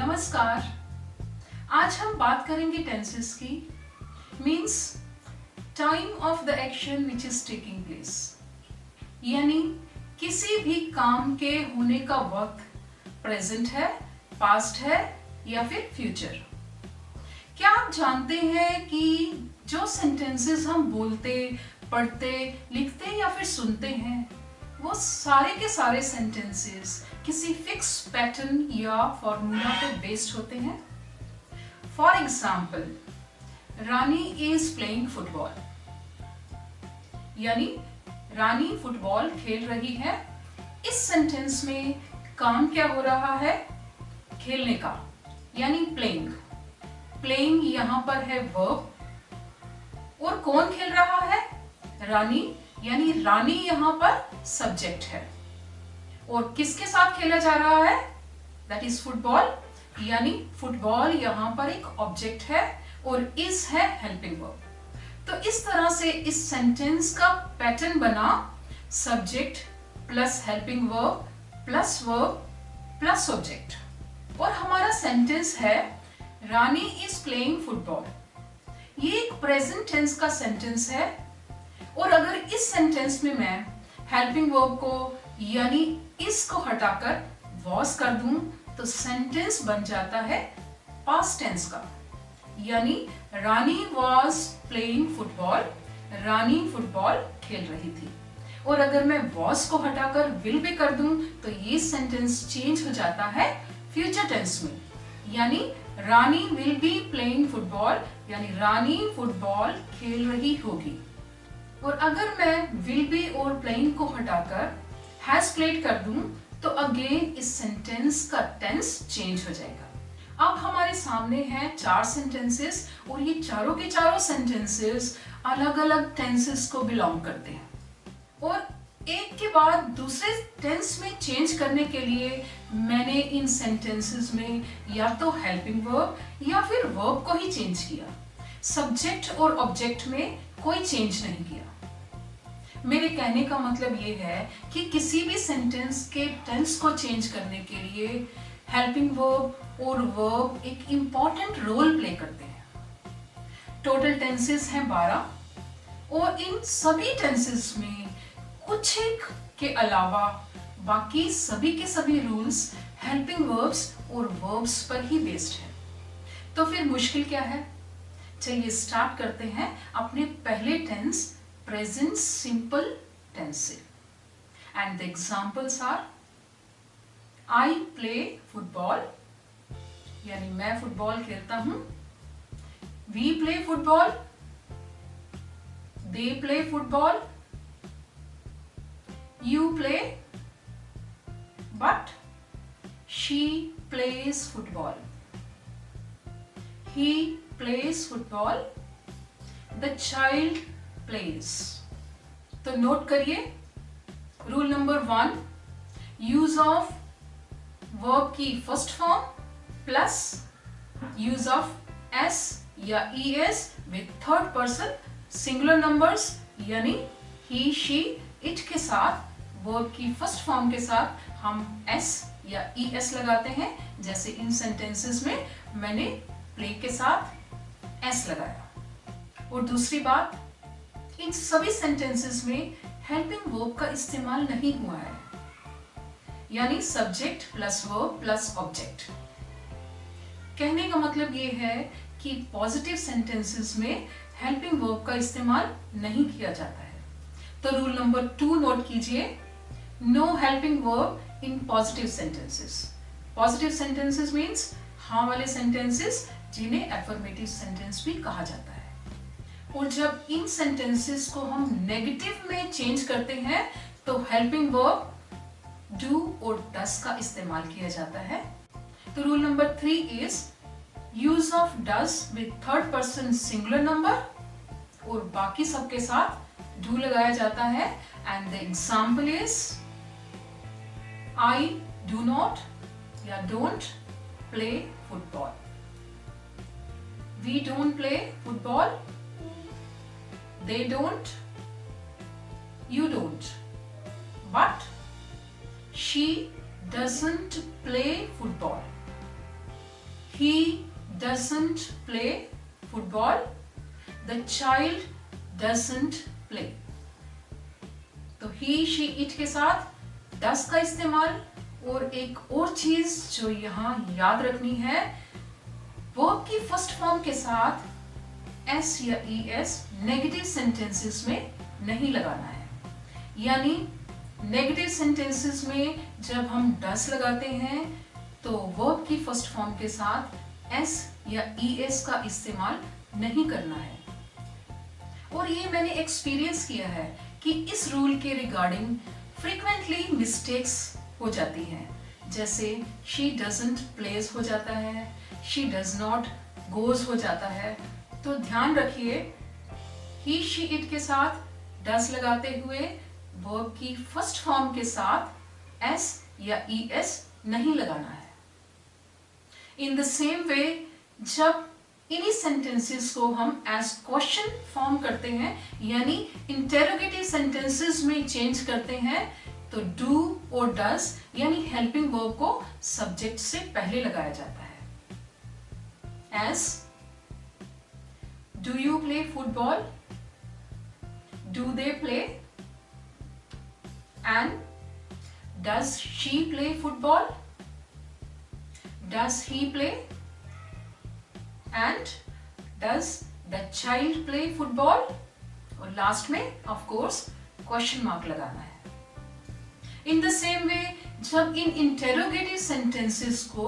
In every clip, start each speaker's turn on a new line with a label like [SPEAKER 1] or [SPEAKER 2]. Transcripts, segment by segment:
[SPEAKER 1] नमस्कार। आज हम बात करेंगे टेंसेस की। Means time of the action which is taking place, यानी किसी भी काम के होने का वक्त प्रेजेंट है, पास्ट है या फिर फ्यूचर। क्या आप जानते हैं कि जो सेंटेंसेस हम बोलते, पढ़ते, लिखते या फिर सुनते हैं, वो सारे के सारे सेंटेंसेस किसी फिक्स पैटर्न या फॉर्मूला पे बेस्ड होते हैं। For example, Rani is playing football, यानी रानी फुटबॉल खेल रही है। इस सेंटेंस में काम क्या हो रहा है? खेलने का, यानी प्लेइंग। प्लेइंग यहाँ पर है वर्ब, और कौन खेल रहा है? रानी, यानी रानी यहाँ पर सब्जेक्ट है। और किसके साथ खेला जा रहा है? दैट इज फुटबॉल, यानी फुटबॉल यहाँ पर एक ऑब्जेक्ट है और इज है हेल्पिंग वर्ब। तो इस तरह से इस सेंटेंस का पैटर्न बना, subject plus helping verb plus object. और हमारा सेंटेंस है रानी इज प्लेइंग फुटबॉल। ये एक प्रेजेंट टेंस का सेंटेंस है, और अगर इस सेंटेंस में मैं हेल्पिंग वर्ब को यानी इस को हटाकर वॉज कर दूं, तो सेंटेंस बन जाता है पास्ट टेंस का, यानी Rani was playing football, Rani football खेल रही थी। और अगर मैं वॉज को हटाकर विल भी कर दूं, तो ये सेंटेंस चेंज हो जाता है फ्यूचर टेंस में, यानी रानी विल बी प्लेइंग फुटबॉल, यानी रानी फुटबॉल खेल रही होगी। और अगर मैं विल बी और प्लेइंग को हटाकर हैज प्लेड कर दूं, तो अगेन इस सेंटेंस का टेंस चेंज हो जाएगा। अब हमारे सामने हैं 4 सेंटेंसेस, और ये चारों के चारों सेंटेंसेस अलग अलग टेंसेस को बिलोंग करते हैं। और एक के बाद दूसरे टेंस में चेंज करने के लिए मैंने इन सेंटेंसेस में या तो हेल्पिंग वर्ब या फिर वर्ब को ही चेंज किया। सब्जेक्ट और ऑब्जेक्ट में कोई चेंज नहीं किया। मेरे कहने का मतलब ये है कि किसी भी सेंटेंस के टेंस को चेंज करने के लिए हेल्पिंग वर्ब और वर्ब एक इम्पॉर्टेंट रोल प्ले करते हैं। टोटल टेंसेस हैं 12, और इन सभी टेंसेस में कुछ एक के अलावा बाकी सभी के सभी रूल्स हेल्पिंग वर्ब्स और वर्ब्स पर ही बेस्ड है। तो फिर मुश्किल क्या है? चलिए स्टार्ट करते हैं अपने पहले टेंस प्रेजेंट सिंपल टेंस से। And the examples are I play football, यानी मैं फुटबॉल खेलता हूं। We play football, they play football, you play, but she plays football. He plays football. The child plays. तो नोट करिए rule number 1, use of verb की first form plus use of S या ES with third person singular numbers, यानी he, she, it के साथ verb की first form के साथ हम एस या ईएस लगाते हैं, जैसे इन सेंटेंसेस में मैंने प्ले के साथ एस लगाया। और दूसरी बात, इन सभी सेंटेंसेस में हेल्पिंग वर्ब का इस्तेमाल नहीं हुआ है, यानी subject plus verb plus object. कहने का मतलब ये है कि पॉजिटिव सेंटेंसेस में हेल्पिंग वर्ब का इस्तेमाल नहीं किया जाता है। तो रूल नंबर 2 नोट कीजिए, no helping verb in positive sentences. Positive sentences means हाँ वाले सेंटेंसेस, जिन्हें एफर्मेटिव सेंटेंस भी कहा जाता है। और जब इन सेंटेंसेस को हम नेगेटिव में चेंज करते हैं, तो हेल्पिंग वर्ब डू और डस का इस्तेमाल किया जाता है। तो rule number 3 is use of does with third person singular number, और बाकी सबके साथ डू लगाया जाता है। And the example is I do not या don't play football. We don't play football, they don't, you don't, but she doesn't play football. he doesn't play football, the child doesn't play। तो he, she, it के साथ does का इस्तेमाल। और एक और चीज जो यहाँ याद रखनी है, वर्ब की फर्स्ट फॉर्म के साथ s या es नेगेटिव सेंटेंसेस में नहीं लगाना है। यानी नेगेटिव सेंटेंसेस में जब हम डस लगाते हैं तो वर्ब की फर्स्ट फॉर्म के साथ s या es का इस्तेमाल नहीं करना है। और ये मैंने एक्सपीरियंस किया है कि इस रूल के रिगार्डिंग फ्रीक्वेंटली मिस्टेक्स हो जाती हैं। जैसे she doesn't plays हो जाता है, she does not goes हो जाता है। तो ध्यान रखिए, he, she, it के साथ does लगाते हुए वर्ब की फर्स्ट फॉर्म के साथ s या es नहीं लगाना है। इन द सेम वे जब इन्हीं सेंटेंसेस को हम एज क्वेश्चन फॉर्म करते हैं, यानी इंटेरोगेटिव सेंटेंसेस में चेंज करते हैं, तो डू और डस यानी हेल्पिंग वर्ब को सब्जेक्ट से पहले लगाया जाता है। As do you play football, do they play, and does she play football, does he play, and does the child play football. और लास्ट में ऑफ कोर्स क्वेश्चन मार्क लगाना है। इन द सेम वे जब इन interrogative sentences को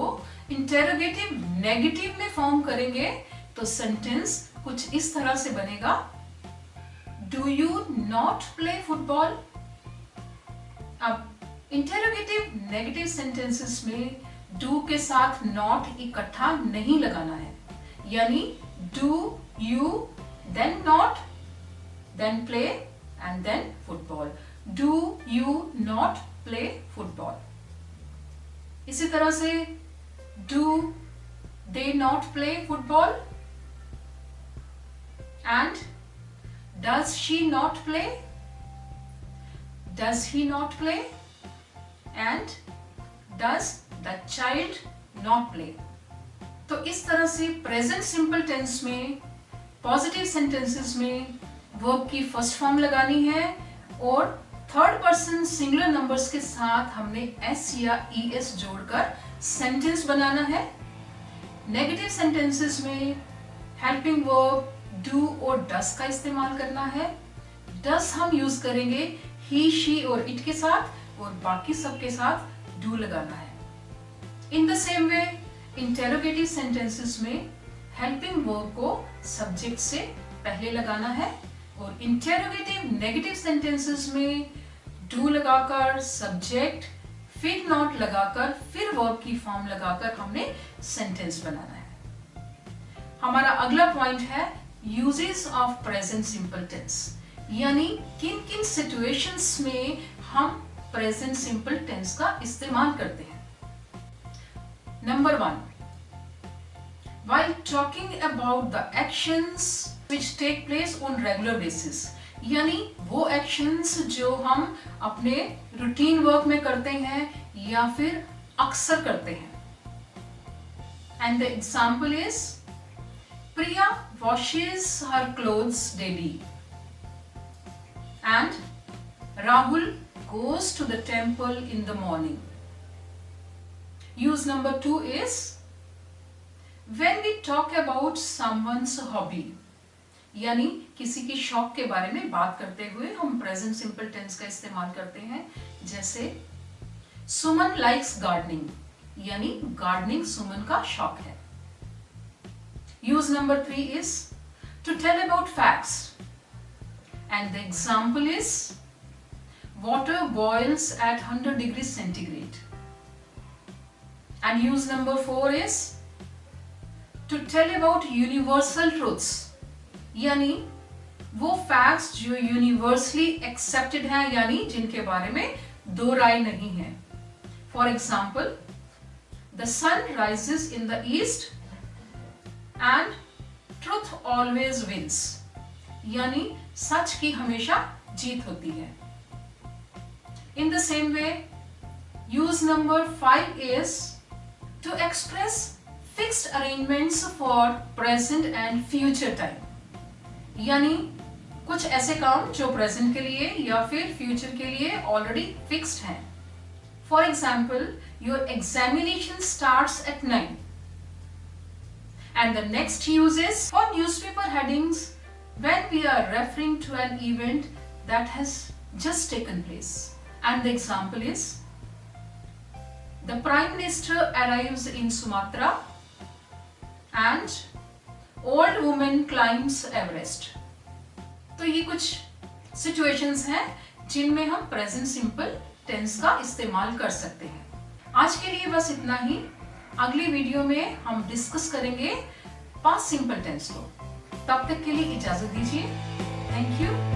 [SPEAKER 1] interrogative negative में form करेंगे तो सेंटेंस कुछ इस तरह से बनेगा, do you not play football. अब इंटेरोगेटिव नेगेटिव सेंटेंसेस में डू के साथ नॉट इकट्ठा नहीं लगाना है। यानी do you then not then play and then football, do you not play football. इसी तरह से do they not play football, and does she not play, does he not play, and does the child not play. तो इस तरह से present simple tense में positive sentences में verb की फर्स्ट फॉर्म लगानी है और थर्ड पर्सन सिंगुलर नंबर्स के साथ हमने s या es जोड़कर सेंटेंस बनाना है। नेगेटिव सेंटेंसेस में हेल्पिंग वर्ब डू और डस का इस्तेमाल करना है। डस हम यूज करेंगे ही, शी और इट के साथ, और बाकी सब के साथ डू लगाना है। In the same way interrogative sentences में हेल्पिंग वर्ब को सब्जेक्ट से पहले लगाना है और इंटेरोगेटिव नेगेटिव सेंटेंसेस में डू लगाकर सब्जेक्ट, फिर नॉट लगाकर, फिर वर्ब की फॉर्म लगाकर हमने सेंटेंस बनाना है। हमारा अगला पॉइंट है uses of present simple tense, यानी किन किन सिचुएशंस में हम प्रेजेंट सिंपल टेंस का इस्तेमाल करते हैं। Number 1, while talking about the actions which take place on regular basis, यानी वो एक्शंस जो हम अपने रूटीन वर्क में करते हैं या फिर अक्सर करते हैं। And the example is Priya washes her clothes daily and Rahul goes to the temple in the morning. Use number 2 is when we talk about someone's hobby, यानी किसी की शौक के बारे में बात करते हुए हम प्रेजेंट सिंपल टेंस का इस्तेमाल करते हैं। जैसे सुमन लाइक्स गार्डनिंग, यानी गार्डनिंग सुमन का शौक है। Use number 3 is to tell about facts, and the example is water boils at 100 degrees centigrade. And use number 4 is to tell about universal truths, यानी वो फैक्ट्स जो यूनिवर्सली एक्सेप्टेड हैं, यानी जिनके बारे में दो राय नहीं है। For example the sun rises in the east and truth always wins, यानी सच की हमेशा जीत होती है। In the same way use number 5 is to express fixed arrangements for present and future time, यानी कुछ ऐसे काम जो प्रेजेंट के लिए या फिर फ्यूचर के लिए ऑलरेडी फिक्स्ड हैं। For example, your examination starts at 9 and the next use is for newspaper headings when we are referring to an event that has just taken place. And the example is, the Prime Minister arrives in Sumatra and old woman climbs Everest. तो ये कुछ situations हैं जिनमें हम present simple tense का इस्तेमाल कर सकते हैं। आज के लिए बस इतना ही। अगली वीडियो में हम डिस्कस करेंगे पास्ट सिंपल टेंस को। तब तक के लिए इजाजत दीजिए। Thank you.